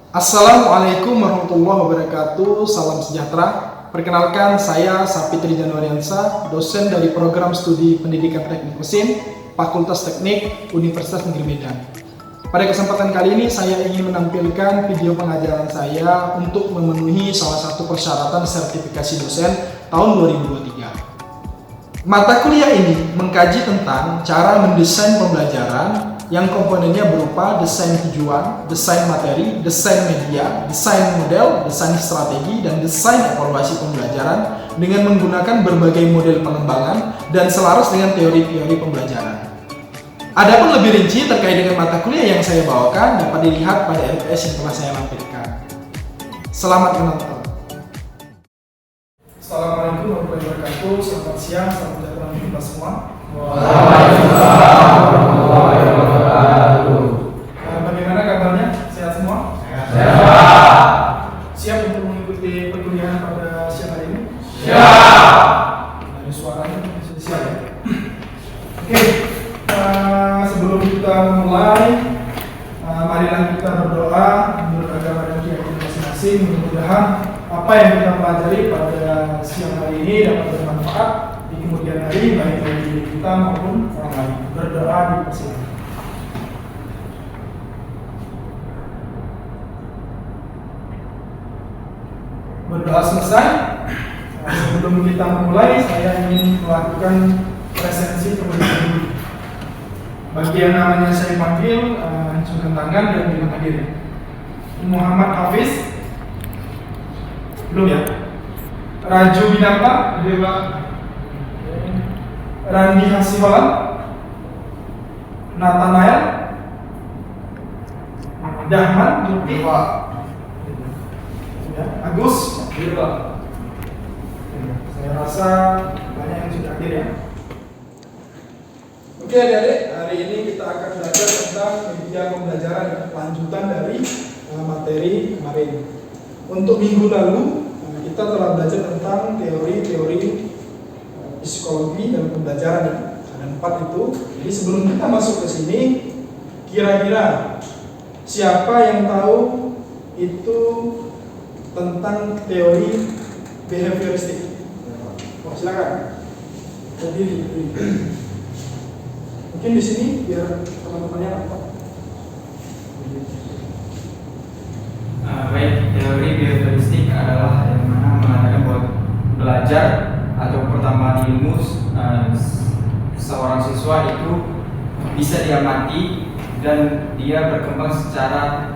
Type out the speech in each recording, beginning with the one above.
Assalamualaikum warahmatullahi wabarakatuh. Salam sejahtera. Perkenalkan, saya Sapitri Januariansa, dosen dari program studi Pendidikan Teknik Mesin, Fakultas Teknik, Universitas Negeri Medan. Pada kesempatan kali ini saya ingin menampilkan video pengajaran saya untuk memenuhi salah satu persyaratan sertifikasi dosen tahun 2023. Mata kuliah ini mengkaji tentang cara mendesain pembelajaran yang komponennya berupa desain tujuan, desain materi, desain media, desain model, desain strategi, dan desain evaluasi pembelajaran dengan menggunakan berbagai model pengembangan dan selaras dengan teori-teori pembelajaran. Adapun lebih rinci terkait dengan mata kuliah yang saya bawakan dapat dilihat pada RPS yang telah saya lampirkan. Selamat menonton. Assalamualaikum warahmatullahi wabarakatuh. Selamat siang, selamat sejahtera untuk kita semua. Waalaikumsalam warahmatullahi wabarakatuh. Bagaimana kabarnya? Sehat semua? Sehat. Siap untuk mengikuti perkuliahan pada siang hari ini? Siap. Dari suaranya sudah siap ya? Oke, sebelum kita mulai, marilah kita berdoa menurut agama dan keyakinan masing-masing. Mudah-mudahan apa yang kita pelajari pada siang hari ini dapat bermanfaat di kemudian hari, baik bagi diri kita maupun orang lain. Berdoa dipersilakan. Berdoa selesai. Sebelum kita memulai, saya ingin melakukan presensi terlebih dahulu. Bagi yang namanya saya panggil, acungkan tangan dan bilang hadir. Muhammad Hafiz, belum ya? Raju Binata, Randi Hasiholan, Nathanael, Dahman, Murti, Agus, saya rasa banyak yang sudah hadir ya. Oke adik-adik, hari ini kita akan belajar tentang media pembelajaran lanjutan dari materi kemarin. Untuk minggu lalu kita telah belajar tentang teori-teori psikologi dan pembelajaran ya. Ada 4 itu. Jadi sebelum kita masuk ke sini, kira-kira siapa yang tahu itu tentang teori behavioristik? Oh, silakan. Jadi mungkin di sini biar teman-temannya nampak. Baik, teori behavioristik adalah yang mana mengatakan bahwa belajar atau pertambahan ilmu seorang siswa itu bisa diamati dan dia berkembang secara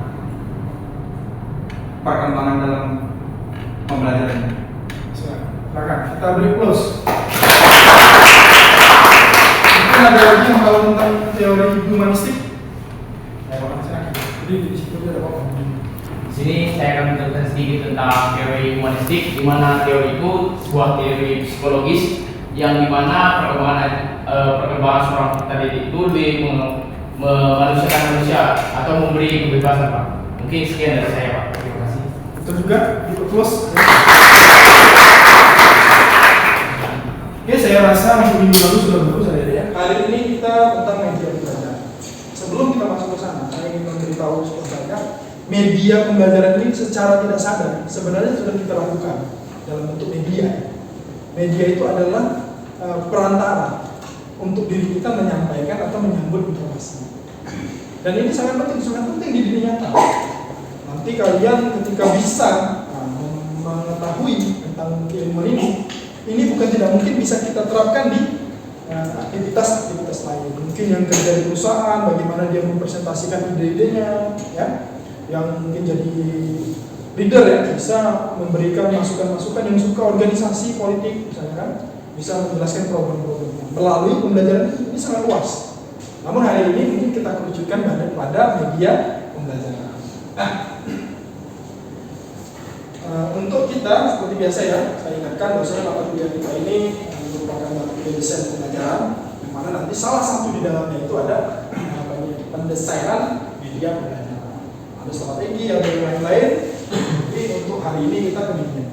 perkembangan dalam pembelajaran. Silakan, kita beri plus. Mungkin ada lagi yang tahu tentang teori humanistik? Silakan. Jadi di situ ada apa? Di sini saya akan menjelaskan sedikit tentang teori humanistik, di mana teori itu sebuah teori psikologis yang dimana perkembangan seorang terdidik itu lebih memanusiakan manusia atau memberi kebebasan, Pak. Mungkin sekian dari saya, Pak. Terima kasih. Itu juga ikut plus. Oke, saya rasa untuk minggu lalu sudah bagus ya. Hari ini kita tentang media pembelajaran. Sebelum kita masuk ke sana, saya ingin memberitahu saja, media pembelajaran ini secara tidak sadar sebenarnya sudah kita lakukan dalam bentuk media. Media itu adalah perantara untuk diri kita menyampaikan atau menyambut informasi. Dan ini sangat penting di dunia nyata. Nanti kalian ketika bisa mengetahui tentang keilmuan ini bukan tidak mungkin bisa kita terapkan di aktivitas lain. Mungkin yang kerja di perusahaan, bagaimana dia mempresentasikan ide-idenya, ya, yang mungkin jadi leader ya, bisa memberikan masukan-masukan yang suka organisasi politik, misalnya kan, bisa menjelaskan program-programnya. Melalui pembelajaran ini sangat luas. Namun hari ini mungkin kita kerucutkan pada media pembelajaran. Nah, untuk kita seperti biasa ya, saya ingatkan bahwasanya mata kuliah kita ini merupakan mata kuliah desain pembelajaran, yang mana nanti salah satu di dalamnya itu ada pendesainan media pembelajaran. Ada strategi, ada yang lain-lain. Jadi untuk hari ini kita ke media.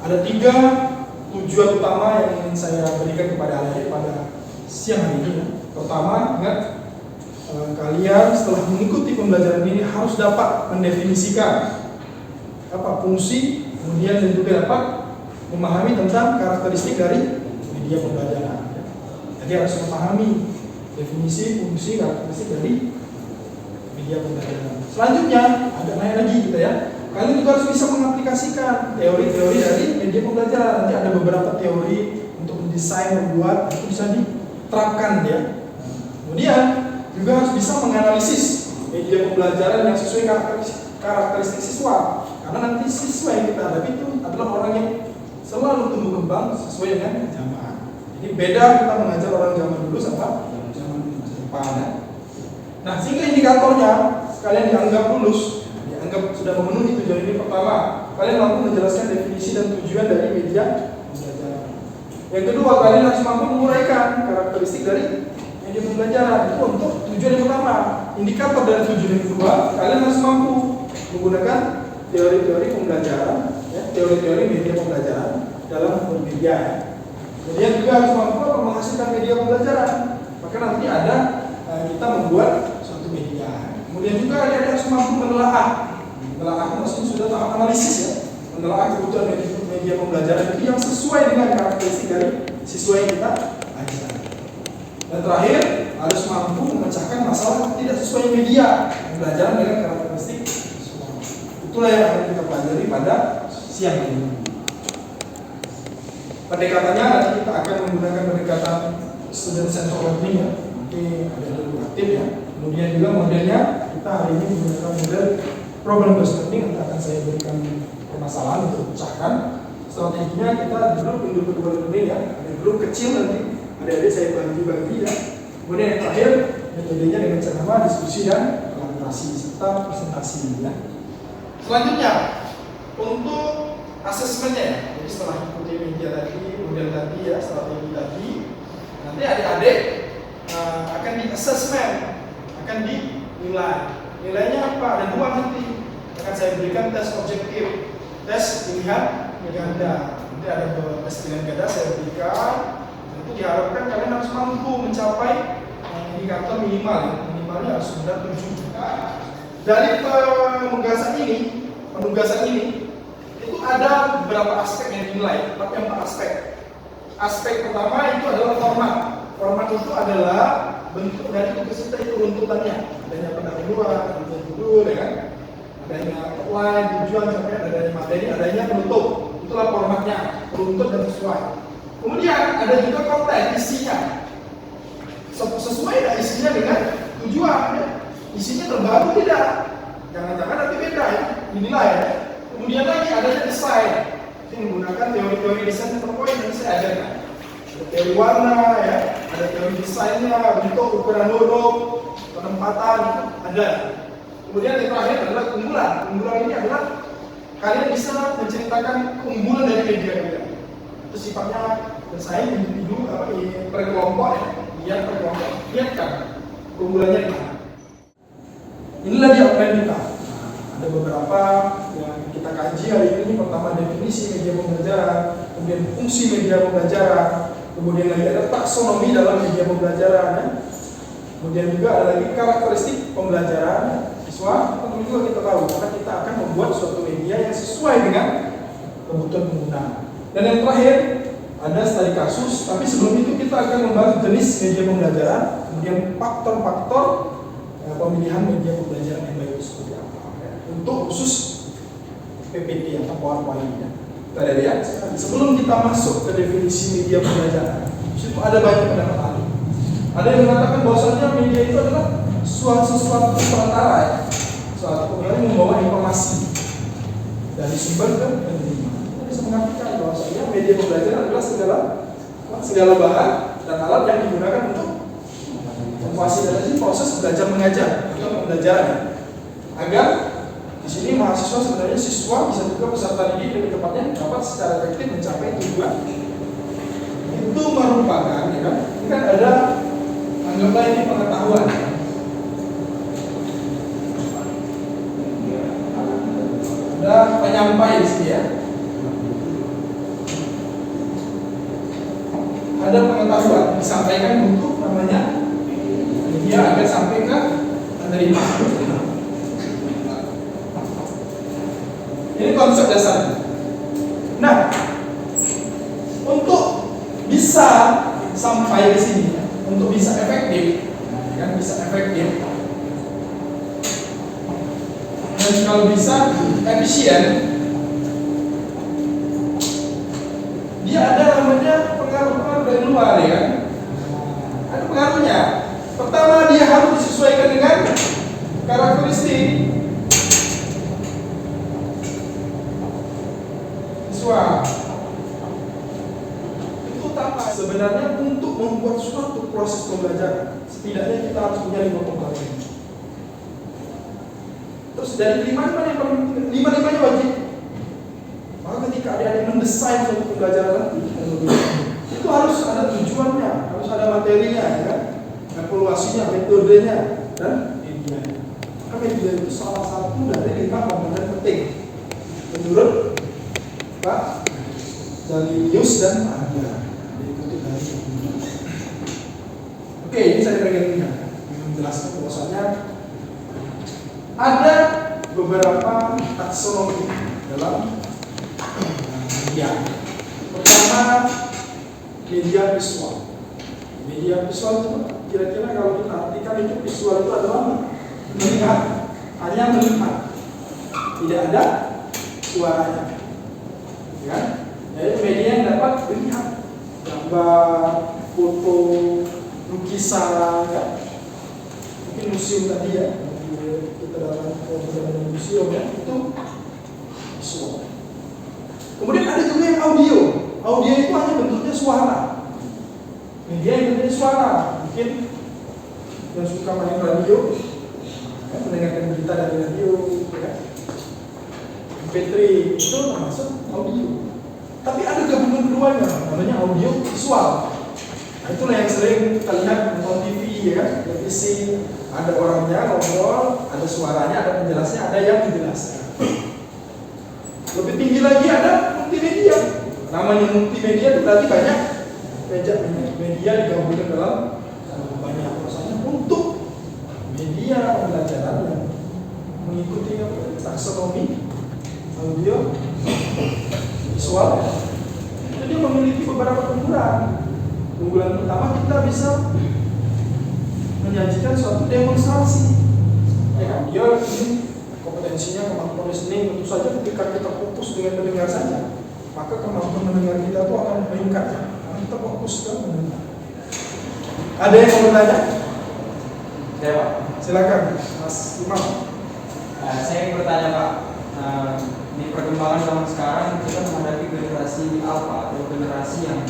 Ada 3 tujuan utama yang ingin saya berikan kepada adik pada siang hari ini. Pertama, ingat kalian setelah mengikuti pembelajaran ini harus dapat mendefinisikan apa fungsi, kemudian dan juga dapat memahami tentang karakteristik dari media pembelajaran. Jadi harus memahami definisi, fungsi, karakteristik dari media pembelajaran. Selanjutnya agak naik lagi gitu ya. Kalian juga harus bisa mengaplikasikan teori-teori dari media pembelajaran. Nanti ada beberapa teori untuk mendesain, membuat, itu bisa diterapkan ya. Kemudian juga harus bisa menganalisis media pembelajaran yang sesuai karakteristik siswa. Karena nanti siswa yang kita hadapi itu adalah orang yang selalu tumbuh kembang sesuai dengan zaman. Jadi beda kita mengajar orang zaman dulu sama zaman depan ya. Nah, sehingga indikatornya kalian dianggap lulus, dianggap sudah memenuhi tujuan ini. Pertama, kalian mampu menjelaskan definisi dan tujuan dari media pembelajaran. Yang kedua, kalian harus mampu menguraikan karakteristik dari media pembelajaran. Itu untuk tujuan yang pertama. Indikator dari tujuan yang kedua, kalian harus mampu menggunakan teori-teori pembelajaran, ya, teori-teori media pembelajaran dalam bermedia. Kemudian juga harus mampu menghasilkan media pembelajaran. Maka nanti ada kita membuat suatu media. Kemudian juga ada harus mampu menelaah maksudnya sudah tahap analisis ya, menelaah kebutuhan media pembelajaran itu yang sesuai dengan karakteristik dari siswa yang kita ajar. Dan terakhir harus mampu memecahkan masalah tidak sesuai media pembelajaran dengan karakteristik siswa. Itulah yang akan kita pelajari pada siang ini. Pendekatannya nanti kita akan menggunakan pendekatan student centered learning ya. Nanti ada edukatif ya. Kemudian juga modelnya kita hari ini menggunakan model problem based learning. Nanti akan saya berikan permasalahan untuk pecahkan. Strateginya kita di grup individual learning ya. Ada grup kecil nanti adik-adik saya bagi-bagi ya. Kemudian yang terakhir metodenya dengan cara diskusi dan kolaborasi serta presentasi ya. Selanjutnya untuk asesmennya ya. Jadi setelah ikuti media tadi, model tadi ya, strategi tadi, nanti adik-adik akan di-assessment, akan dinilai. Nilainya apa? Ada dua nanti. Akan saya berikan tes objektif, tes pilihan ganda. Nanti ada tes pilihan ganda saya berikan. Itu diharapkan kalian harus mampu mencapai indikator minimal ya. Minimalnya harus benar 7. Dari penugasan ini itu ada beberapa aspek yang dinilai, tapi 4 aspek. Aspek pertama itu adalah format. Format itu adalah bentuk dari tugas kita itu runtutannya. Adanya pendahuluan, judul, ya kan? Adanya outline, tujuan, sampai adanya materi, adanya penutup. Itulah formatnya, runtut dan sesuai. Kemudian ada juga konten, isinya. Sesuai tidak isinya dengan tujuan. Ya? Isinya terbaru tidak? Jangan-jangan nanti beda ya, dinilai ya. Kemudian lagi adanya desain. Ini menggunakan teori-teori desain PowerPoint yang saya ajarkan. Ada teori warna ya, ada teori desainnya, bentuk, ukuran huruf, penempatan itu ada. Kemudian yang terakhir adalah keunggulan. Keunggulan ini adalah kalian bisa menceritakan keunggulan dari media kalian. Itu sifatnya bersaing individu per kelompok ya, dia per kelompok. Lihatkan keunggulannya di mana. Inilah di outline kita. Ada beberapa yang kita kaji hari ini. Pertama definisi media pembelajaran, kemudian fungsi media pembelajaran, kemudian lagi ada taksonomi dalam media pembelajaran ya. Kemudian juga ada lagi karakteristik pembelajaran siswa. Tentu juga kita tahu karena kita akan membuat suatu media yang sesuai dengan kebutuhan pengguna. Dan yang terakhir ada studi kasus, tapi sebelum itu kita akan membahas jenis media pembelajaran, kemudian faktor-faktor pemilihan media pembelajaran yang baik seperti apa ya. Untuk khusus PPT atau PowerPoint ya. Kita lihat sebelum kita masuk ke definisi media pembelajaran, itu ada banyak pendapat ahli. Ada yang mengatakan bahwasanya media itu adalah sesuatu perantara ya. Suatu yang membawa informasi dari sumber ke penerima. Kita bisa mengartikan bahwasanya media pembelajaran adalah segala bahan dan alat yang digunakan untuk memfasilitasi proses belajar mengajar atau pembelajaran ya. Agar di sini mahasiswa sebenarnya siswa bisa juga peserta didik lebih tepatnya dapat secara efektif mencapai tujuan. Itu merupakan ya kan? Ini kan ada anggaplah ini pengetahuan. Ada penyampai di sini ya. Ada pengetahuan disampaikan untuk namanya dia akan sampai ke konsep dasarnya. Nah, untuk bisa sampai ke sini, untuk bisa efektif, kan bisa efektif, dan kalau bisa efisien, dia ada namanya pengaruh-pengaruh dari luar, ya kan? Ada pengaruhnya. Pertama, dia harus disesuaikan dengan karakteristik siswa. Itu utama. Sebenarnya untuk membuat suatu proses pembelajaran, setidaknya kita harus punya 5 komponen. Terus dari 5 yang paling penting, 5-5-nya wajib. Maka ketika adik-adik mendesain suatu pembelajaran nanti, itu harus ada tujuannya, harus ada materinya, ya kan? Evaluasinya, metodenya, dan medianya. Maka media itu salah satu dari 5 komponen penting menurut Pak Jalilius dan Anda. Diikuti dari ini. Oke, ini saya ingin menjelaskan bahwasanya ada beberapa taksonomi dalam media. Pertama, media visual. Media visual itu kira-kira kalau kita artikan itu visual itu adalah melihat, hanya melihat, tidak ada suaranya, ya. Jadi media yang dapat melihat gambar, foto, lukisan, ya. Mungkin museum tadi ya, kita dalam museum ya, itu visual. Kemudian ada juga yang audio. Audio itu hanya bentuknya suara. Media yang bentuknya suara. Mungkin yang suka main radio, ya, mendengarkan berita dari radio, ya. MP3 itu termasuk audio. Tapi ada gabungan keduanya, namanya audio visual. Nah, itulah yang sering kita lihat nonton TV, ya kan? Televisi, ada orangnya ngobrol, ada suaranya, ada penjelasnya, ada yang menjelaskan. Lebih tinggi lagi ada multimedia. Namanya multimedia itu berarti banyak media digabungkan dalam banyak prosesnya untuk media pembelajaran yang mengikuti taksonomi audio visual. Itu dia memiliki beberapa keunggulan. Keunggulan pertama, kita bisa menyajikan suatu demonstrasi. Ya kan? Dia ini kompetensinya kemampuan listening, tentu saja ketika kita fokus dengan mendengar saja, maka kemampuan mendengar kita itu akan meningkat. Karena kita fokus ke mendengar. Ada yang mau bertanya? Ya Pak. Silakan, Mas Imam. Saya ingin bertanya Pak, di perkembangan zaman sekarang kita menghadapi generasi alpha atau generasi yang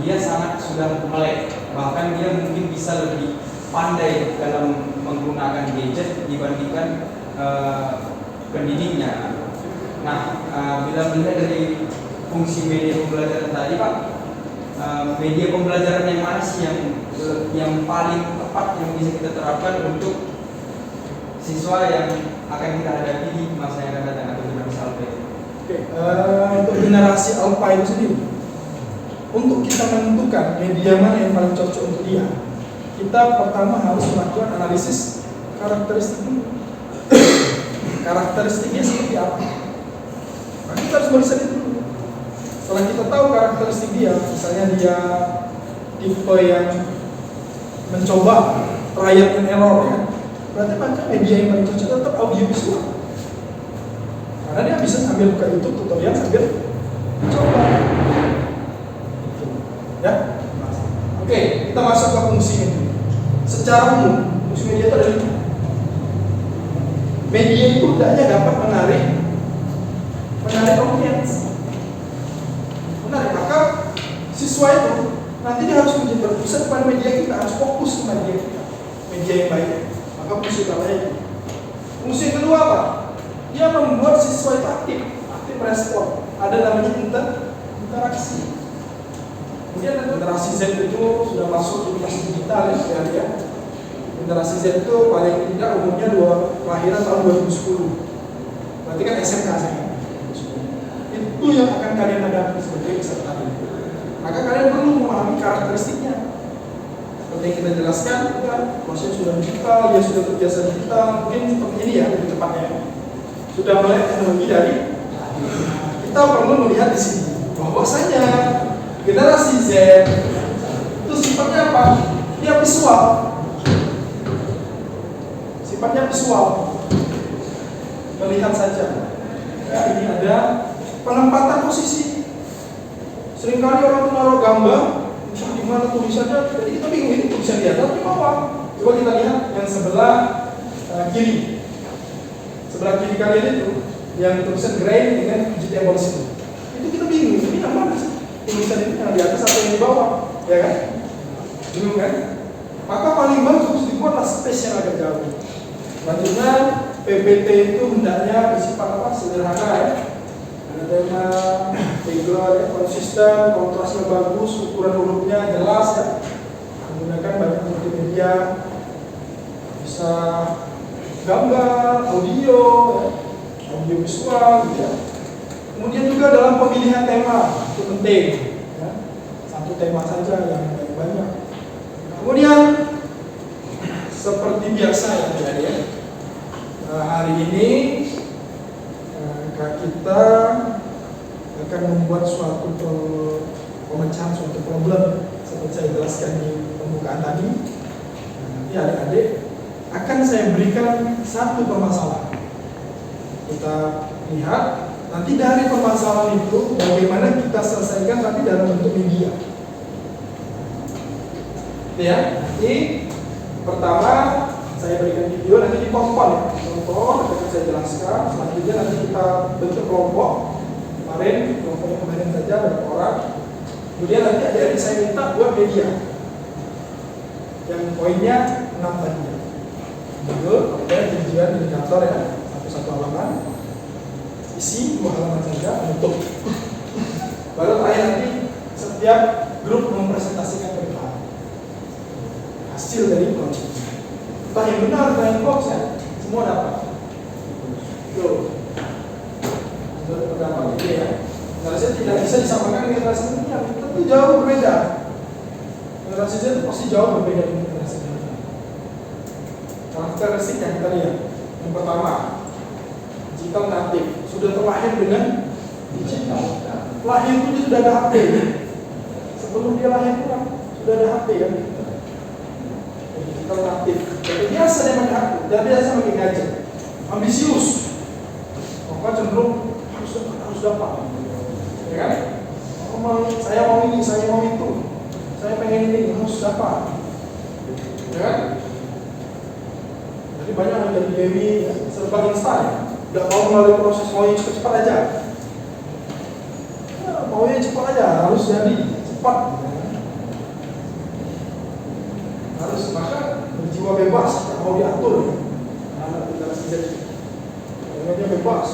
dia sangat sudah melek, bahkan dia mungkin bisa lebih pandai dalam menggunakan gadget dibandingkan pendidiknya. Nah, bila melihat dari fungsi media pembelajaran tadi Pak, media pembelajaran yang mana sih yang paling tepat yang bisa kita terapkan untuk siswa yang akan kita hadapi di masa yang akan datang atau generasi alpha? Oke, untuk generasi alpha itu sendiri, untuk kita menentukan media mana yang paling cocok untuk dia, kita pertama harus melakukan analisis karakteristik dulu. Karakteristiknya seperti apa? Nah, kita harus meriset itu dulu. Setelah kita tahu karakteristik dia, misalnya dia tipe yang mencoba trial and error, ya, berarti maka media yang paling cocok tetap audio visual. Karena dia bisa sambil buka YouTube tutorial sambil mencoba. Ya. Oke, kita masuk ke fungsi media. Secara umum, fungsi media itu ada 5. Media itu hendaknya dapat menarik audiens. Menarik, maka siswa itu nanti dia harus menjadi berpusat pada media kita, harus fokus ke media kita, media yang baik. Maka fungsi utamanya itu. Fungsi yang kedua apa? Dia membuat siswa itu aktif respon. Ada namanya interaksi. Kemudian generasi Z itu sudah masuk di kelas digital ya. Generasi Z itu paling tidak umurnya kelahiran tahun 2010. Berarti kan SMK saya. Itu yang akan kalian hadapi sebagai peserta didik. Maka kalian perlu memahami karakteristiknya. Seperti yang kita jelaskan, proses sudah digital, dia sudah terbiasa digital, mungkin seperti ini ya lebih tepatnya. sudah melek teknologi dari kita perlu melihat di sini bahwasanya generasi Z itu sifatnya apa? Dia visual. Sifatnya visual. Melihat saja. Ya, ini ada penempatan posisi. Seringkali orang menaruh gambar, entah di mana tulisannya, jadi kita bingung ini tulisan di atas, di bawah. Coba kita lihat yang sebelah kiri. Sebelah kiri kalian itu yang tulisan grain dengan vegetable itu kita bingung, ini yang mana sih? Tulisan ini yang di atas atau yang di bawah, ya kan? Bingung kan? Maka paling bagus dibuatlah space yang agak jauh. Selanjutnya PPT itu hendaknya bersifat apa? Sederhana ya. Ada tema, background ya, konsisten, kontrasnya bagus, ukuran hurufnya jelas ya. Menggunakan banyak multimedia, bisa gambar, audio, ya, audio visual, gitu ya. Kemudian juga dalam pemilihan tema itu penting, ya. Satu tema saja yang banyak. Kemudian seperti biasa ya, hari ini kita akan membuat suatu pemecahan suatu problem seperti saya jelaskan di pembukaan tadi. Nanti adik-adik akan saya berikan satu permasalahan. Kita lihat nanti dari permasalahan itu bagaimana kita selesaikan tapi dalam bentuk media. Ya, nanti pertama saya berikan video, nanti ditonton ya. Contoh akan saya jelaskan. Selanjutnya nanti kita bentuk kelompok. Kelompoknya kemarin saja berapa orang. Kemudian nanti adik-adik saya minta buat media. Yang poinnya 6 tadi ya. Judul, kemudian tujuan indikator ya, satu halaman. Isi 2 halaman saja, tutup. Baru terakhir nanti setiap grup mempresentasikan ke depan hasil dari project. Entah yang benar, entah yang hoax ya, semua dapat. Tuh. Menurut pendapat ini ya. Generasi tidak bisa disamakan dengan generasi milenial, tentu jauh berbeda. Generasi Z itu pasti jauh berbeda dengan generasi milenial. Karakteristik yang kita lihat. Yang pertama, digital native, sudah terlahir dengan digital. Lahir itu dia sudah ada HP. Sebelum dia lahir pun sudah ada HP kan. Digital native. Jadi biasa dia pakai HP, dan biasa pakai gadget. Ambisius. Maka cenderung harus dapat. Ya kan? Saya mau ini, saya mau itu. Saya pengen ini, harus dapat. Ya kan? Jadi banyak yang dari Dewi ya, serba instan ya. Gak mau melalui proses, mau yang cepat aja. Ya, mau yang cepat aja, harus jadi cepat. Harus maka berjiwa bebas, gak mau diatur. Anak generasi Z, dia bebas.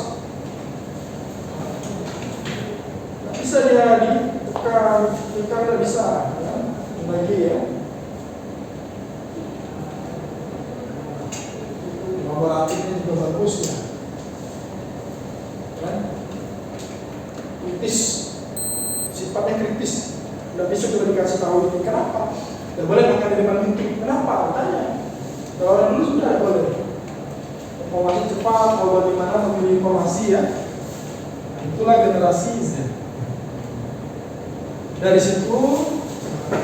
Gak bisa dia ditekan tidak bisa. Ya. Lagi ya. Kolaboratifnya juga bagus ya. Kritis, sifatnya kritis. Tidak bisa juga dikasih tahu ini kenapa. Tidak boleh makan di depan pintu. Kenapa? Tanya. Kalau dulu sudah boleh. Informasi cepat, mau bagaimana memilih informasi ya. Nah, itulah generasi Z. Dari situ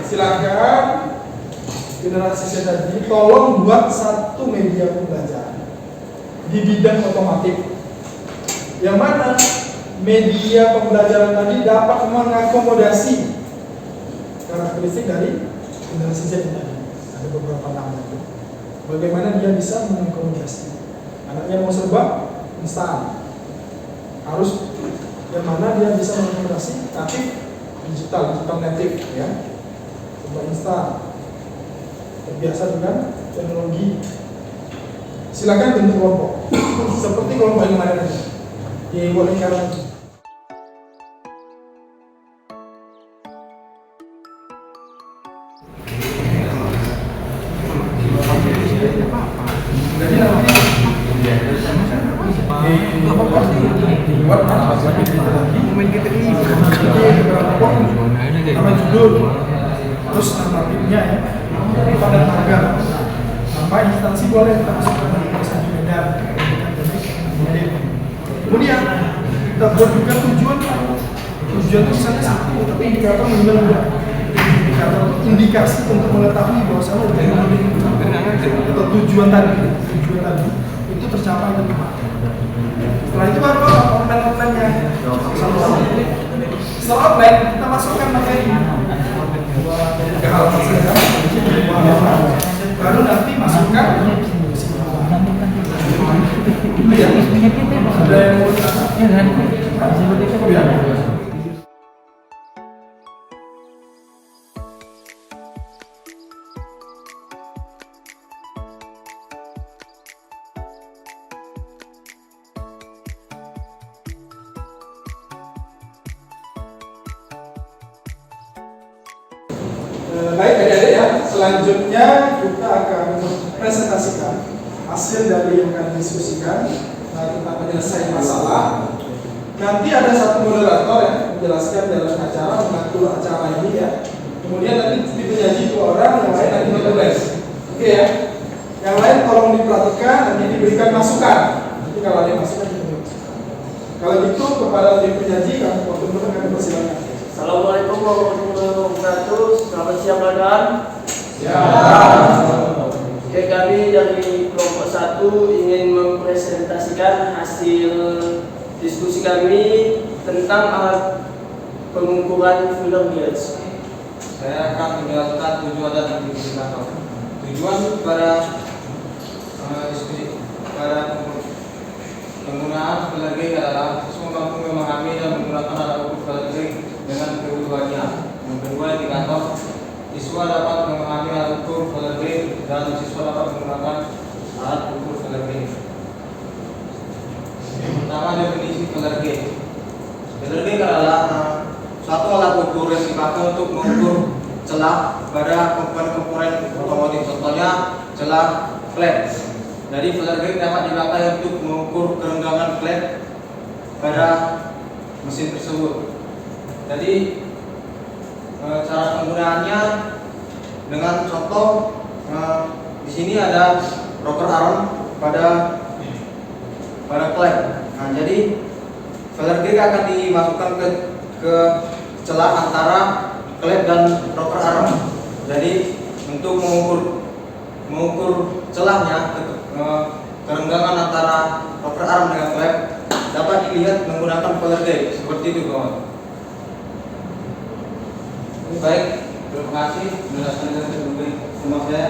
silakan generasi Z tadi tolong buat satu media pembelajaran di bidang otomotif. Yang mana media pembelajaran tadi dapat mengakomodasi karakteristik dari generasi Z tadi. Ada beberapa nama itu. Bagaimana dia bisa mengakomodasi? Anaknya mau serba instan. Harus yang mana dia bisa mengakomodasi natif digital native ya. Serba instan. Terbiasa dengan teknologi. Silakan bentuk kelompok. Seperti kelompok yang kemarin tadi. Dibolehkan lagi. Nama judul, terus nama timnya ya, pada tagar, nama instansi boleh masuk ke Universitas Medan, Kemudian kita buat juga tujuan itu misalnya satu, tapi indikator minimal 2. Indikator itu indikasi untuk mengetahui bahwasanya atau tujuan tadi itu tercapai atau tidak. Setelah itu baru outline-nya sama-sama. Setelah outline kita masukkan materi. 3 halaman saja, baru nanti masukkan ya. Ada yang mau ditanya? Baik adik-adik ya, selanjutnya kita akan presentasikan hasil dari yang kami diskusikan tentang penyelesaian masalah. Nanti ada satu moderator yang menjelaskan dalam acara, mengatur acara ini ya. Kemudian nanti penyaji 2 orang, yang lain nanti menulis. Oke ya. Yang lain tolong diperhatikan, nanti diberikan masukan. Nanti kalau ada masukan kita. Kalau gitu kepada tim penyaji kami persilakan. Assalamualaikum warahmatullahi wabarakatuh. Selamat siang rekan. Oke, kami dari kelompok 1 ingin mempresentasikan hasil diskusi kami tentang alat pengukuran filler gauge. Saya akan menjelaskan tujuan dan indikator. Tujuan pada penggunaan filler gauge adalah siswa mampu memahami dan menggunakan alat ukur filler gauge dengan kebutuhannya. Yang kedua, indikator. Siswa dapat memahami alat ukur filler gauge dan siswa dapat menggunakan alat ukur filler gauge. Yang pertama, definisi filler gauge. Filler gauge adalah suatu alat ukur yang dipakai untuk mengukur celah pada komponen otomotif. Contohnya celah klep. Jadi filler gauge dapat dipakai untuk mengukur kerenggangan klep pada mesin tersebut. Jadi cara penggunaannya dengan contoh di sini ada rocker arm pada klep. Nah, jadi filler gauge akan dimasukkan ke celah antara klep dan rocker arm. Jadi untuk mengukur celahnya kerenggangan antara rocker arm dengan klep dapat dilihat menggunakan filler gauge seperti itu kawan. Baik, terima kasih menjelaskan dengan sama saya.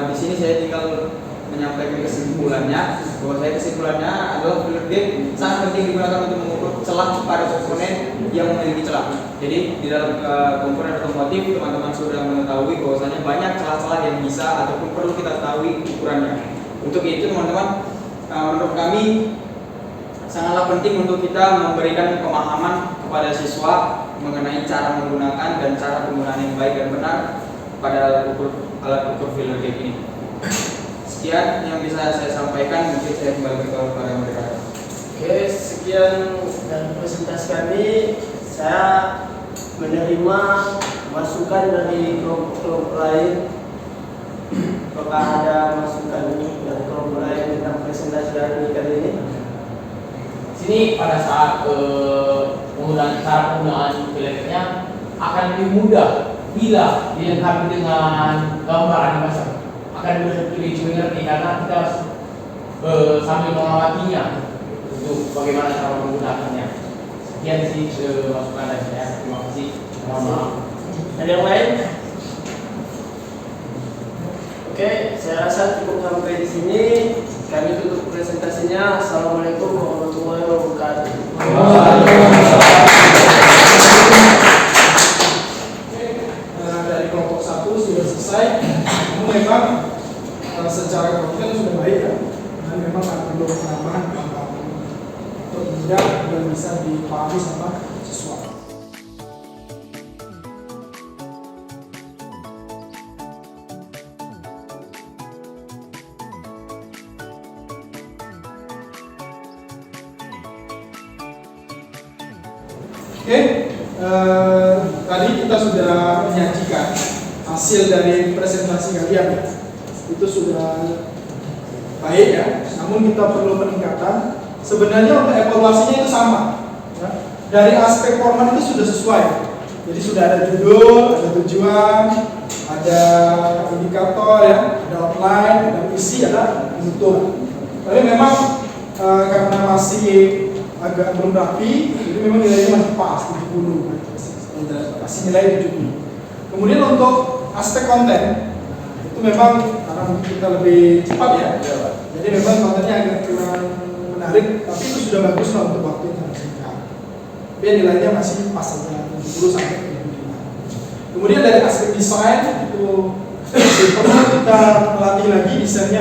Di sini saya tinggal menyampaikan kesimpulannya. Kesimpulannya adalah filler gauge sangat penting digunakan untuk mengukur celah pada komponen yang memiliki celah. Jadi di dalam komponen otomotif teman-teman sudah mengetahui bahwasanya banyak celah-celah yang bisa ataupun perlu kita ketahui ukurannya. Untuk itu teman-teman, menurut kami sangatlah penting untuk kita memberikan pemahaman kepada siswa mengenai cara menggunakan dan cara penggunaan yang baik dan benar pada alat ukur filler gauge ini. Sekian yang bisa saya sampaikan, mungkin saya kembali kepada mereka. Oke, sekian dari presentasi kami. Saya menerima masukan dari kelompok lain. Apakah ada masukan dari kelompok lain tentang presentasi kali ini? Sini pada saat penggunaan cara penggunaan filler-nya akan lebih mudah bila dilengkapi dengan gambar animasi, akan lebih mengerti karena kita sambil mengawatinya untuk bagaimana cara menggunakannya. Sekian sih masukan dari saya. Terima kasih. Mohon maaf. Ada yang lain? Oke, saya rasa cukup sampai di sini. Kami tutup presentasinya. Assalamualaikum warahmatullahi wabarakatuh. Dari kelompok 1 sudah selesai. Memang secara konten sudah baik ya. Dan memang perlu penambahan untuk mudah dan bisa dipahami sama siswa. Oke, tadi kita sudah menyajikan hasil dari presentasi kalian. itu sudah baik ya, namun kita perlu peningkatan. Sebenarnya untuk evaluasinya itu sama ya. Dari aspek format itu sudah sesuai, jadi sudah ada judul, ada tujuan, ada indikator ya, ada outline, ada isi, ada penutup. Tapi memang karena masih agak belum rapi, jadi memang nilainya masih pas 70, kasih nilai 70. Kemudian untuk aspek konten itu memang karena kita lebih cepat ya, jadi memang kontennya agak kurang menarik, tapi itu sudah bagus lah untuk waktu yang singkat. Tapi nilainya masih pas saja 70 sampai 75. Kemudian dari aspek desain itu perlu kita melatih lagi desainnya,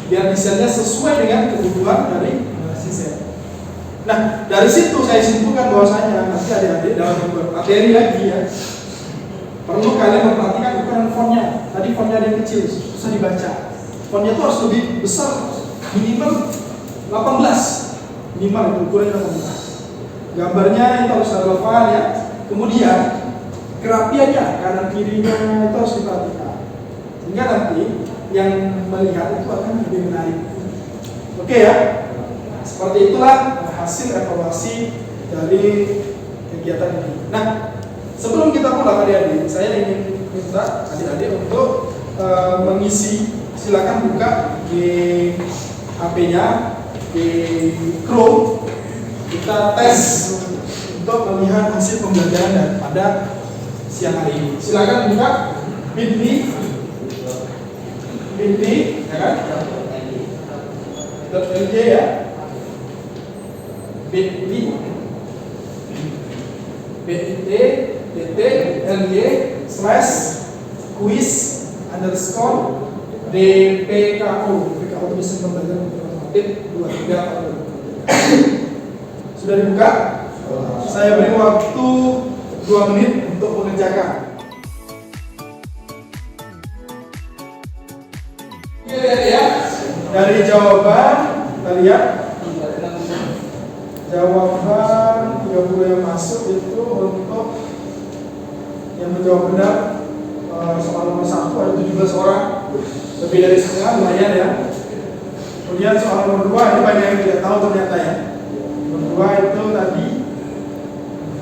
biar desainnya sesuai dengan kebutuhan dari siswa. Nah, dari situ saya simpulkan bahwasanya nanti adik-adik dalam membuat materi lagi ya, perlu kalian memperhatikan ukuran fontnya. Tadi fontnya ada yang kecil, susah dibaca. Fontnya itu harus lebih besar, minimal 18, minimal itu ukurannya 18. Gambarnya itu harus relevan ya. Kemudian kerapiannya, kanan kirinya itu harus diperhatikan, sehingga nanti yang melihat itu akan lebih menarik. Oke ya, seperti itulah hasil evaluasi dari kegiatan ini. Nah, sebelum kita pulang adik-adik, saya ingin minta adik-adik untuk mengisi, silakan buka di HP-nya, di Chrome, kita tes untuk melihat hasil pembelajaran daripada siang hari ini. Silakan buka bit.ly, ya kan? .lj ya, bit.ly, bit.ly/quiz_DPKO. PKO itu bisa pembelajaran otomatis 2-3. Sudah dibuka? Saya beri waktu 2 menit untuk mengerjakan. Ya, dari jawaban kita lihat jawaban 30 yang masuk itu untuk yang menjawab benar soal nomor 1 ada 17 orang, lebih dari setengah, lumayan ya. Kemudian soal nomor 2 ini banyak yang tidak tahu ternyata ya. Nomor 2 itu tadi,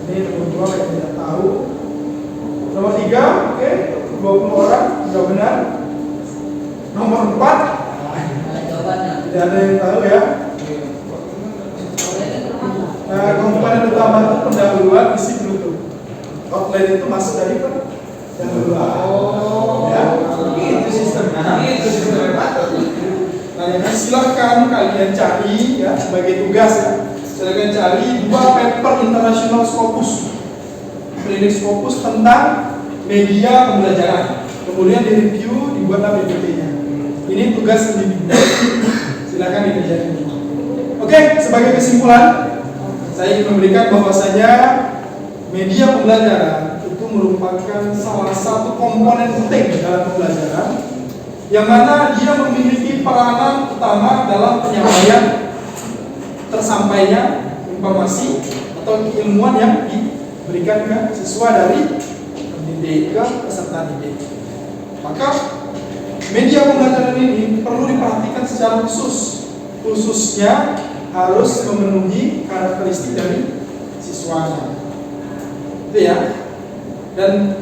ini nomor 2 yang tidak tahu. Nomor 3, oke, 20 orang sudah benar. Nomor 4 tidak ada yang tahu ya. Nah, komponen utama itu pendahuluan isi Bluetooth. Outline itu masuk dari pendahuluan. Ya, itu sistemnya. Nah, silakan kalian cari ya sebagai tugas ya. Silakan cari 2 paper internasional Scopus, klinik Scopus tentang media pembelajaran. Kemudian direview, dibuatlah PPT-nya. Ini tugas individu. Silakan dikerjakan. Oke, sebagai kesimpulan, saya ingin memberikan bahwasanya media pembelajaran itu merupakan salah satu komponen penting dalam pembelajaran, yang mana dia memiliki peranan utama dalam penyampaian tersampainya informasi atau keilmuan yang diberikan ke siswa dari pendidik ke peserta didik. Maka media pembelajaran ini perlu diperhatikan secara khususnya harus memenuhi karakteristik dari siswanya, itu ya. Dan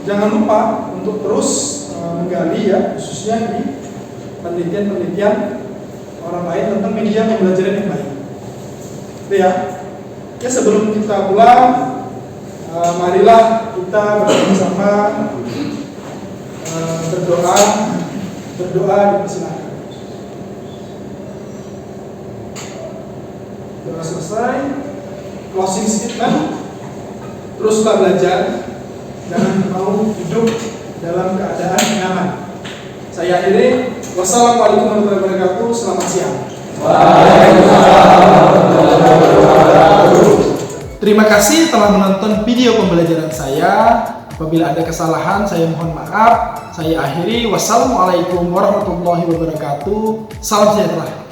jangan lupa untuk terus menggali ya, khususnya di penelitian-penelitian orang lain tentang media pembelajaran yang baik, itu ya. Ya, sebelum kita pulang, marilah kita bersama-sama berdoa dipersilakan. Doa selesai, closing statement, teruslah belajar, jangan mau hidup dalam keadaan nyaman. Saya akhiri, wassalamualaikum warahmatullahi wabarakatuh, selamat siang. Terima kasih telah menonton video pembelajaran saya. Apabila ada kesalahan, saya mohon maaf. Saya akhiri, wassalamualaikum warahmatullahi wabarakatuh. Salam sejahtera.